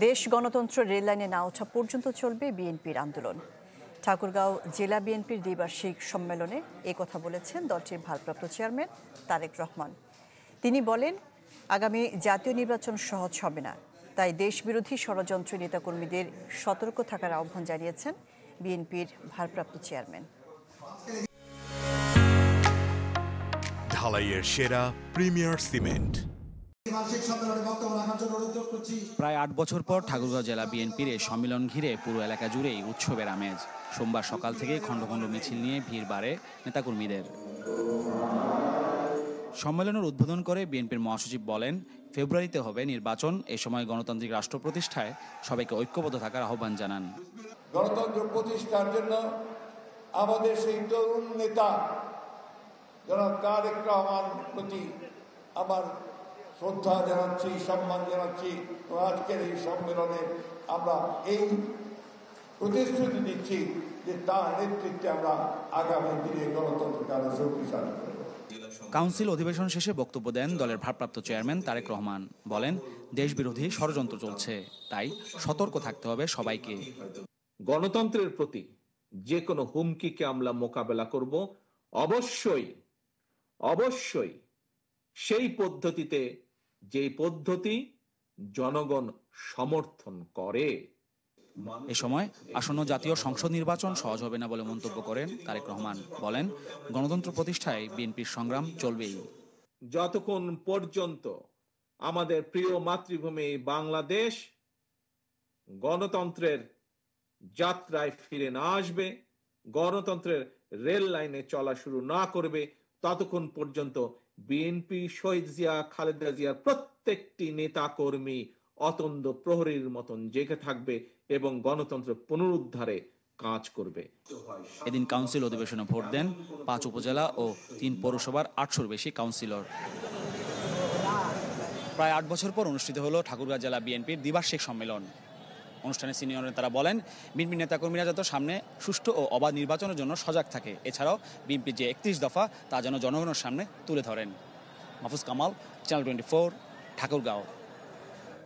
দেশ গণতন্ত্র রেললাইনে না ওঠা পর্যন্ত চলবে বিএনপির আন্দোলন। ঠাকুরগাঁও জেলা বিএনপির দ্বিবার্ষিক সম্মেলনে একথা বলেছেন দলটির ভারপ্রাপ্ত চেয়ারম্যান তারেক রহমান। তিনি বলেন, আগামী জাতীয় নির্বাচন সহজ হবে না, তাই দেশবিরোধী ষড়যন্ত্র নেতাকর্মীদের সতর্ক থাকার আহ্বান জানিয়েছেন বিএনপির ভারপ্রাপ্ত চেয়ারম্যান। ঢালাইয়ের সেরা প্রিমিয়ার সিমেন্ট। প্রায় ৮ বছর পর ঠাকুরগাঁও জেলা বিএনপির এই সম্মেলন ঘিরে পুরো এলাকা জুড়েই উৎসবের আমেজ। সোমবার সকাল থেকে খণ্ড খণ্ড মিছিল নিয়ে ভিড় বাড়ে নেতাকর্মীদের। সম্মেলনের উদ্বোধন করে বিএনপির মহাসচিব বলেন, ফেব্রুয়ারিতে হবে নির্বাচন। এই সময় গণতান্ত্রিক রাষ্ট্র প্রতিষ্ঠায় সবাইকে ঐক্যবদ্ধ থাকার আহ্বান জানান। গণতন্ত্র প্রতিষ্ঠার জন্য আমাদের সেই তরুণ নেতা জনাব তারেক রহমান প্রতি আমার শ্রদ্ধা জানাচ্ছি, সম্মান জানাচ্ছি। আজকের এই সম্মেলনে আমরা এই প্রতিশ্রুতি দিচ্ছি যে তার নেতৃত্বে আমরা আগামী দিনে গণতন্ত্রকে আরো শক্তিশালী করব। কাউন্সিল অধিবেশন শেষে বক্তব্য দেন দলের ভারপ্রাপ্ত চেয়ারম্যান তারেক রহমান। বলেন, দেশবিরোধী ষড়যন্ত্র চলছে, তাই সতর্ক থাকতে হবে সবাইকে। গণতন্ত্রের প্রতি যে কোনো হুমকিকে আমরা মোকাবেলা করব অবশ্যই সেই পদ্ধতিতে যে পদ্ধতি জনগণ সমর্থন করে। এ সময় আসন্ন জাতীয় সংসদ নির্বাচন সহজ হবে না বলে মন্তব্য করেন তারেক রহমান। বলেন, গণতন্ত্র প্রতিষ্ঠায় বিএনপির সংগ্রাম চলবেই। যতক্ষণ পর্যন্ত আমাদের প্রিয় মাতৃভূমি বাংলাদেশ গণতন্ত্রের যাত্রায় ফিরে না আসবে, গণতন্ত্রের রেল লাইনে চলা শুরু না করবে, ততক্ষণ পর্যন্ত বিএনপি, শহীদ জিয়া, খালেদা জিয়ার প্রত্যেকটি নেতা কর্মী অতন্দ্র প্রহরীর মতন জেগে থাকবে এবং গণতন্ত্র পুনরুদ্ধারে কাজ করবে। এদিন কাউন্সিল অধিবেশনে ভোট দেন ৫ উপজেলা ও ৩ পৌরসভার ৮০০-র বেশি কাউন্সিলর। প্রায় ৮ বছর পর অনুষ্ঠিত হলো ঠাকুরগাঁও জেলা বিএনপির দ্বিবার্ষিক সম্মেলন। অনুষ্ঠানে সিনিয়র নেতারা বলেন, বিএনপি নেতাকর্মীরা যাতে সামনে সুষ্ঠু ও অবাধ নির্বাচনের জন্য সজাগ থাকে। এছাড়াও বিএনপির যে ৩১ দফা তা যেন জনগণের সামনে তুলে ধরেন। মাহফুজ কামাল, চ্যানেল 24, ঠাকুরগাঁও।